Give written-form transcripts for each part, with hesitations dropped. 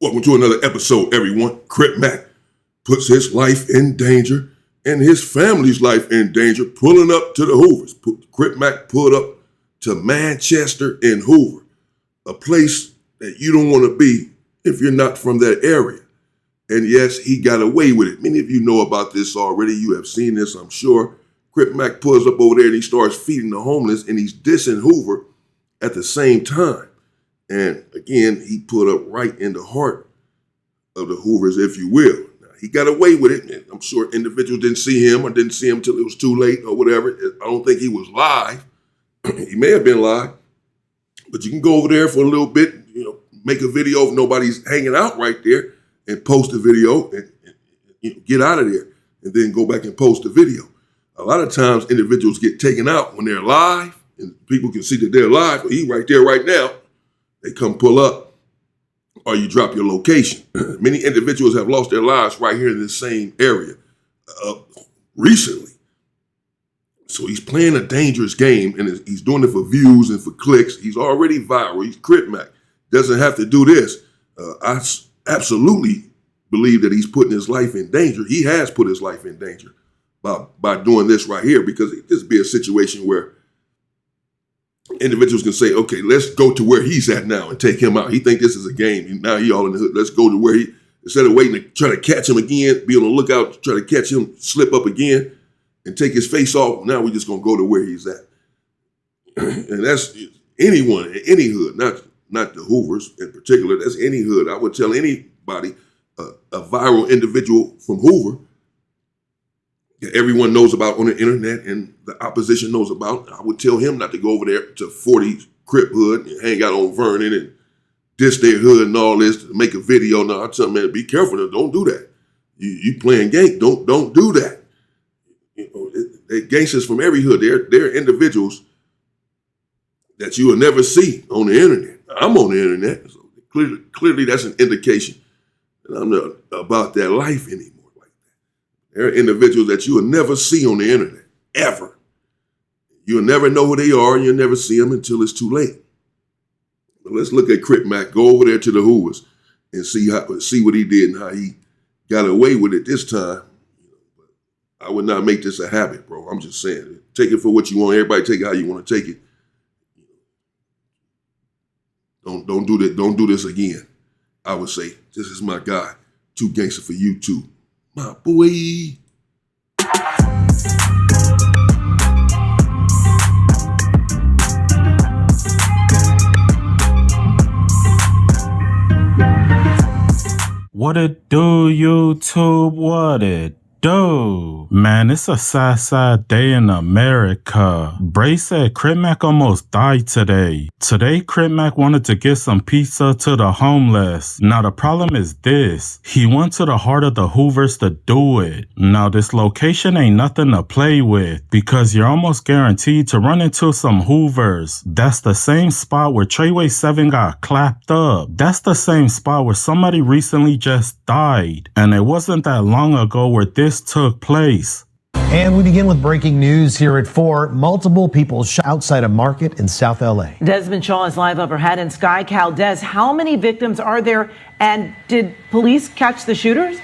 Welcome to another episode, everyone. Crip Mac puts his life in danger and his family's life in danger pulling up to the Hoovers. Crip Mac pulled up to Manchester in Hoover, a place that you don't want to be if you're not from that area. And yes, he got away with it. Many of you know about this already. You have seen this, I'm sure. Crip Mac pulls up over there and he starts feeding the homeless and he's dissing Hoover at the same time. And again, he put up right in the heart of the Hoovers, if you will. Now, he got away with it. And I'm sure individuals didn't see him or didn't see him until it was too late or whatever. I don't think he was live. He may have been live, but you can go over there for a little bit, make a video if nobody's hanging out right there and post a video and get out of there and then go back and post a video. A lot of times individuals get taken out when they're live and people can see that they're live. He right there right now. They come pull up or you drop your location. Many individuals have lost their lives right here in this same area recently. So he's playing a dangerous game and he's doing it for views and for clicks. He's already viral. He's Crip Mac. Doesn't have to do this. I absolutely believe that he's putting his life in danger. He has put his life in danger by doing this right here, because this would be a situation where individuals can say, okay, let's go to where he's at now and take him out. He think this is a game. Now he all in the hood. Let's go to where instead of waiting to try to catch him again, be on the lookout to try to catch him, slip up again and take his face off. Now we're just going to go to where he's at. And that's anyone, any hood, not the Hoovers in particular. That's any hood. I would tell anybody, a viral individual from Hoover that everyone knows about on the internet and the opposition knows about, I would tell him not to go over there to 40 Crip Hood and hang out on Vernon and diss their hood and all this to make a video. No, I tell him, man, be careful. Don't do that. You playing gang. Don't do that. They're gangsters from every hood. They're individuals that you will never see on the internet. I'm on the internet, so clearly that's an indication that I'm not about that life anymore. There are individuals that you will never see on the internet, ever. You'll never know who they are, and you'll never see them until it's too late. But let's look at Crip Mac. Go over there to the Hoovers and see what he did and how he got away with it this time. I would not make this a habit, bro. I'm just saying. Take it for what you want. Everybody take it how you want to take it. Don't do that. Don't do this again. I would say, this is my guy. Too gangster for you too. My boy. What it do, YouTube? What it do? Man, it's a sad day in America. Bray said Crip Mac almost died today. Today, Crip Mac wanted to get some pizza to the homeless. Now, the problem is this. He went to the heart of the Hoovers to do it. Now, this location ain't nothing to play with, because you're almost guaranteed to run into some Hoovers. That's the same spot where Treyway 7 got clapped up. That's the same spot where somebody recently just died. And it wasn't that long ago where this took place. And we begin with breaking news here at 4. Multiple people shot outside a market in South LA. Desmond Shaw is live overhead in Sky Cal. Des, how many victims are there, and did police catch the shooters?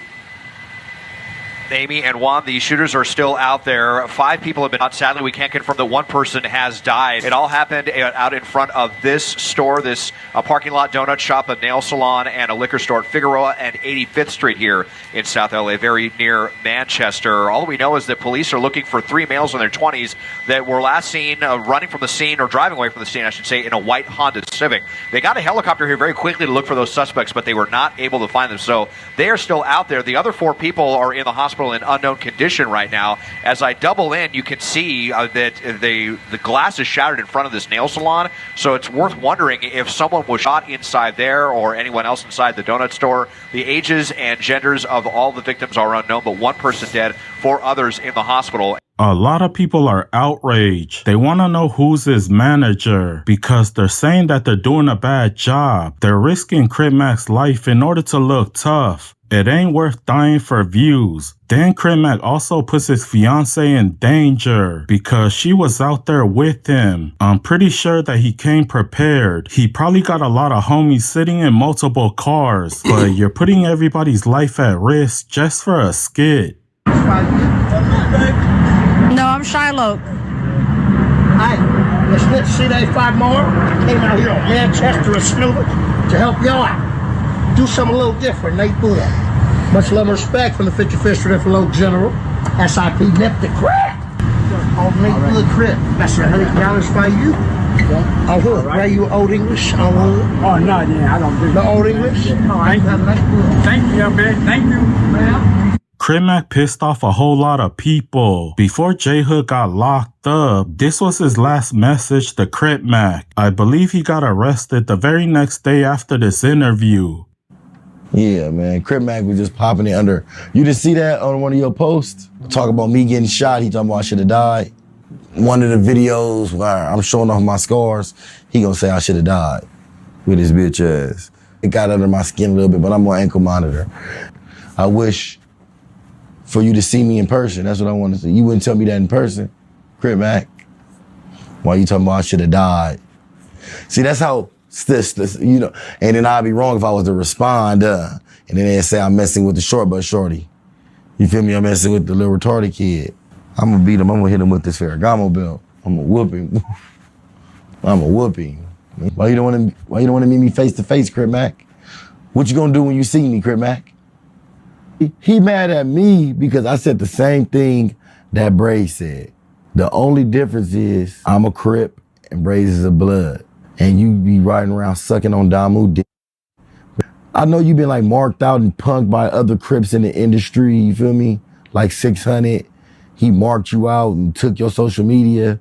Amy and Juan, the shooters are still out there. 5 people have been shot. Sadly, we can't confirm that one person has died. It all happened out in front of this store, this parking lot, donut shop, a nail salon, and a liquor store at Figueroa and 85th Street here in South LA, very near Manchester. All we know is that police are looking for 3 males in their 20s that were last seen running from the scene, or driving away from the scene, I should say, in a white Honda Civic. They got a helicopter here very quickly to look for those suspects, but they were not able to find them. So they are still out there. The other 4 people are in the hospital in unknown condition right now. As I double in, you can see that the glass is shattered in front of this nail salon, so it's worth wondering if someone was shot inside there or anyone else inside the donut store. The ages and genders of all the victims are unknown, but 1 person dead, 4 others in the hospital. A lot of people are outraged. They want to know who's his manager, because they're saying that they're doing a bad job. They're risking Crip Mac's life in order to look tough. It ain't worth dying for views. Then Crip Mac also puts his fiance in danger because she was out there with him. I'm pretty sure that he came prepared. He probably got a lot of homies sitting in multiple cars, but you're putting everybody's life at risk just for a skit. No, I'm Shiloh. Hey, let's see they 5 more. Came out here on Manchester and Snoover to help y'all out. Do something a little different, Nate Bull. Much love and respect from the 55th Street Inflow General, SIP Nip the Crip. On Nate Bull Crip. That's $100 by you. On Hood. Where you old English? On Hood? Oh, no, yeah, I don't do No old English? Thank you. Thank you, man. Thank you. Well, Crip Mac pissed off a whole lot of people. Before J Hood got locked up, this was his last message to Crip Mac. I believe he got arrested the very next day after this interview. Yeah, man. Crip Mac was just popping it under. You didn't see that on one of your posts? Talk about me getting shot. He talking about I should have died. One of the videos where I'm showing off my scars, he gonna say I should have died with his bitch ass. It got under my skin a little bit, but I'm on ankle monitor. I wish for you to see me in person. That's what I want to see. You wouldn't tell me that in person, Crip Mac. Why you talking about I should have died? See, that's how, you know, and then I'd be wrong if I was to respond, and then they'd say I'm messing with the short butt shorty. You feel me? I'm messing with the little retarded kid. I'm gonna beat him. I'm gonna hit him with this Ferragamo belt. I'm gonna whoop him. I'm gonna whoop him. Why you don't want to meet me face to face, Crip Mac? What you gonna do when you see me, Crip Mac? He mad at me because I said the same thing that Braze said. The only difference is I'm a Crip and Braze is a blood. And you be riding around sucking on Damu dick. I know you've been like marked out and punked by other Crips in the industry, you feel me? Like 600, he marked you out and took your social media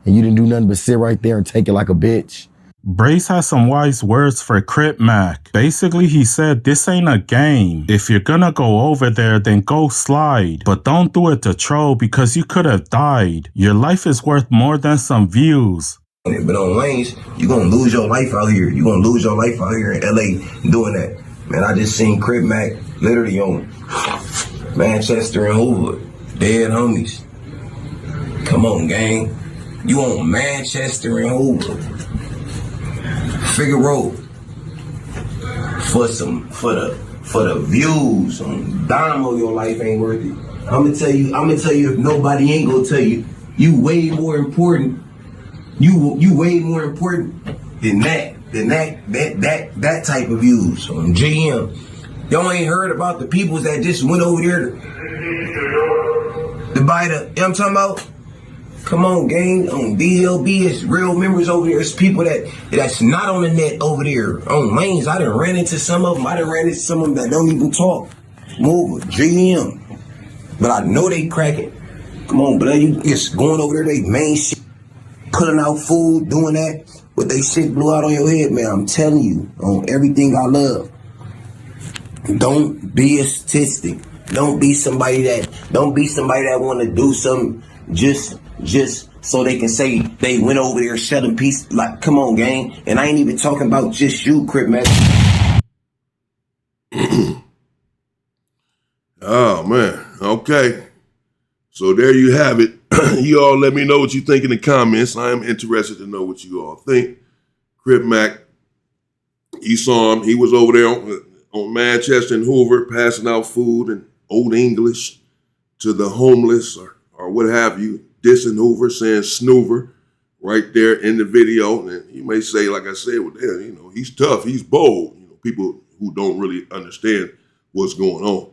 and you didn't do nothing but sit right there and take it like a bitch. Brace has some wise words for Crip Mac. Basically, he said, this ain't a game. If you're gonna go over there, then go slide. But don't do it to troll because you could have died. Your life is worth more than some views. But on lanes, you're gonna lose your life out here. You're gonna lose your life out here in LA doing that. Man, I just seen Crip Mac literally on Manchester and Hoover. Dead homies. Come on, gang. You on Manchester and Hoover. Figaro. For the views on Dynamo, your life ain't worth it. I'ma tell you if nobody ain't gonna tell you, you way more important. You way more important than that type of views on GM. Y'all ain't heard about the peoples that just went over there to buy the, you know what I'm talking about? Come on, gang, on DLB, it's real members over there. It's people that's not on the net over there. On lanes, I done ran into some of them. I done ran into some of them that don't even talk. Move, GM. But I know they cracking. Come on, but you just going over there, they main shit. Putting out food, doing that, but they shit blew out on your head, man. I'm telling you, on everything I love. Don't be a statistic. Don't be somebody that want to do something just so they can say they went over there selling peace. Like, come on, gang. And I ain't even talking about just you, Crip Mac. Oh man. Okay. So there you have it. You all let me know what you think in the comments. I am interested to know what you all think. Crip Mac, you saw him. He was over there on Manchester and Hoover passing out food and old English to the homeless or what have you. Dissing Hoover, saying snoover right there in the video. And you may say, like I said, well, damn, you know, he's tough, he's bold. You know, people who don't really understand what's going on.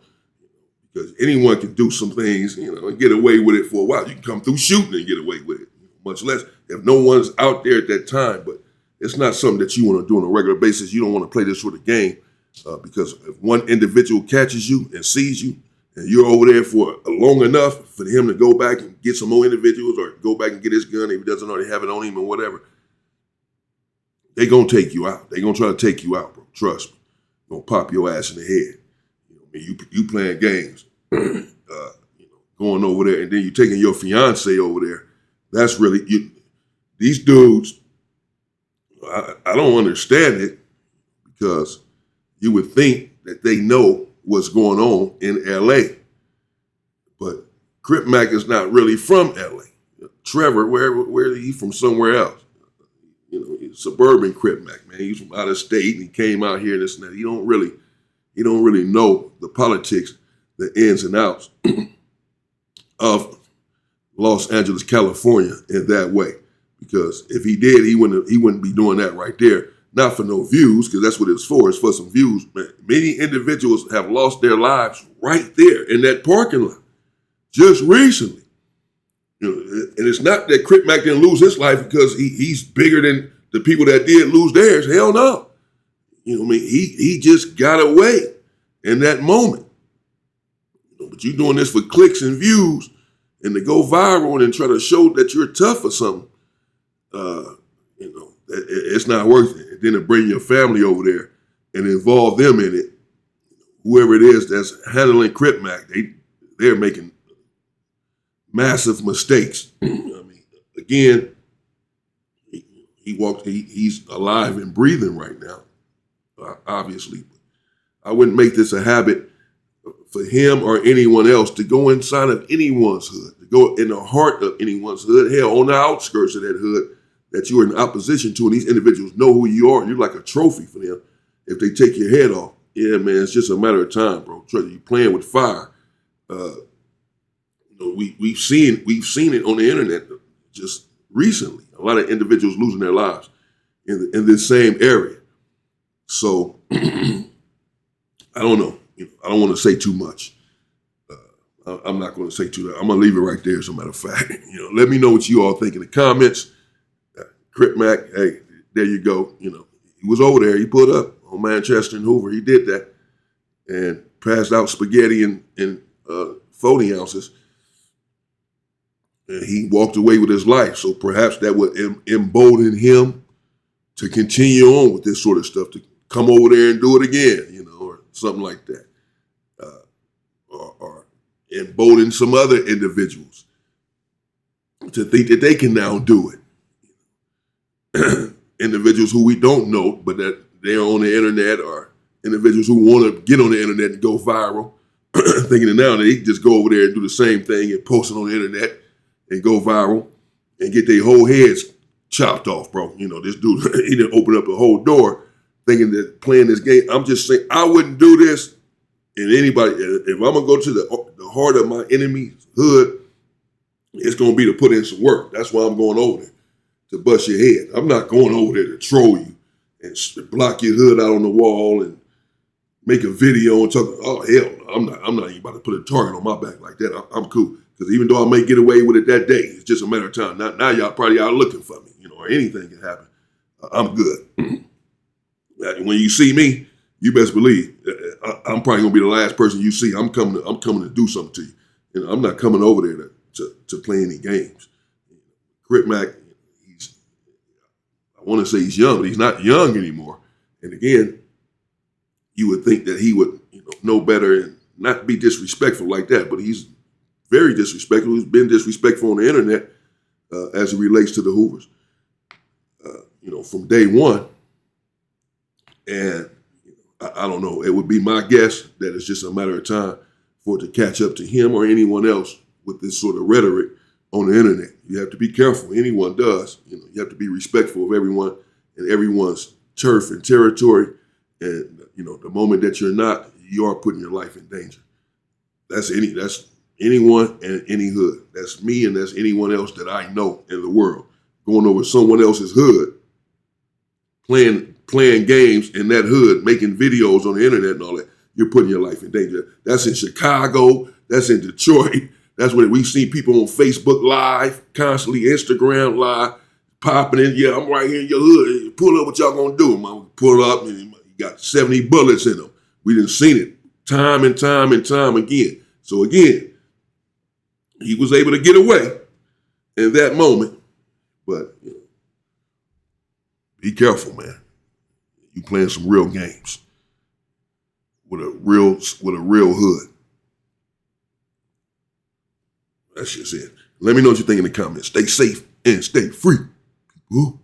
Because anyone can do some things, you know, and get away with it for a while. You can come through shooting and get away with it, much less if no one's out there at that time. But it's not something that you want to do on a regular basis. You don't want to play this sort of game because if one individual catches you and sees you, and you're over there for long enough for him to go back and get some more individuals or go back and get his gun if he doesn't already have it on him or whatever, they're going to take you out. They're going to try to take you out, bro. Trust me. They're going to pop your ass in the head. You playing games, you know, going over there, and then you taking your fiance over there. That's really these dudes. I don't understand it because you would think that they know what's going on in LA. But Crip Mac is not really from LA. Trevor, where is he from? Somewhere else. You know, he's suburban Crip Mac, man. He's from out of state and he came out here and this and that. He don't really know the politics, the ins and outs of Los Angeles, California in that way. Because if he did, he wouldn't be doing that right there. Not for no views, because that's what it's for. It's for some views, man. Many individuals have lost their lives right there in that parking lot just recently. You know, and it's not that Crip Mac didn't lose his life because he's bigger than the people that did lose theirs. Hell no. You know what I mean? He just got away in that moment. You know, but you're doing this for clicks and views and to go viral and try to show that you're tough or something. You know, it's not worth it. And then to bring your family over there and involve them in it, whoever it is that's handling Crip Mac, they're making massive mistakes. I mean, again, he's alive and breathing right now, obviously. I wouldn't make this a habit for him or anyone else to go inside of anyone's hood, to go in the heart of anyone's hood, hell, on the outskirts of that hood that you're in opposition to, and these individuals know who you are, and you're like a trophy for them. If they take your head off, yeah, man, it's just a matter of time, bro. You're playing with fire. You know, we've seen it on the internet just recently. A lot of individuals losing their lives in this same area. So I don't know. You know, I don't want to say too much. I'm not going to say too much. I'm going to leave it right there. As a matter of fact, you know, let me know what you all think in the comments. Crip Mac, hey, there you go. You know, he was over there. He put up on Manchester and Hoover. He did that and passed out spaghetti in 40 ounces. And he walked away with his life. So perhaps that would embolden him to continue on with this sort of stuff, to come over there and do it again, you know, or something like that. Or embolden some other individuals to think that they can now do it. Individuals who we don't know, but that they're on the internet, or individuals who want to get on the internet and go viral, thinking that now they can just go over there and do the same thing and post it on the internet and go viral and get their whole heads chopped off, bro. You know, this dude, he didn't open up a whole door thinking that playing this game. I'm just saying, I wouldn't do this. And anybody, if I'm going to go to the heart of my enemy's hood, it's going to be to put in some work. That's why I'm going over there, to bust your head. I'm not going over there to troll you and block your hood out on the wall and make a video and talk. Oh, hell no. I'm not even about to put a target on my back like that. I'm cool. Because even though I may get away with it that day, it's just a matter of time. Now y'all probably out looking for me, you know, or anything can happen. I'm good. When you see me, you best believe I'm probably gonna be the last person you see. I'm coming to do something to you. You know, I'm not coming over there to play any games. Crip Mac, I want to say he's young, but he's not young anymore. And again, you would think that he would, you know better and not be disrespectful like that, but he's very disrespectful. He's been disrespectful on the internet as it relates to the Hoovers, you know, from day one. And I don't know, it would be my guess that it's just a matter of time for it to catch up to him or anyone else with this sort of rhetoric on the internet. You have to be careful. Anyone does. You know, you have to be respectful of everyone and everyone's turf and territory. And, you know, the moment that you're not, you are putting your life in danger. That's anyone and any hood. That's me and that's anyone else that I know in the world. Going over someone else's hood, playing games in that hood, making videos on the internet and all that, you're putting your life in danger. That's in Chicago. That's in Detroit. That's where we've seen people on Facebook Live, constantly Instagram Live, popping in. Yeah, I'm right here in your hood. Pull up, what y'all gonna do? Man, pull up, and you got 70 bullets in them. We done seen it time and time and time again. So again, he was able to get away in that moment, but you know, be careful, man. You playing some real games with a real hood. That's just it. Let me know what you think in the comments. Stay safe and stay free. People.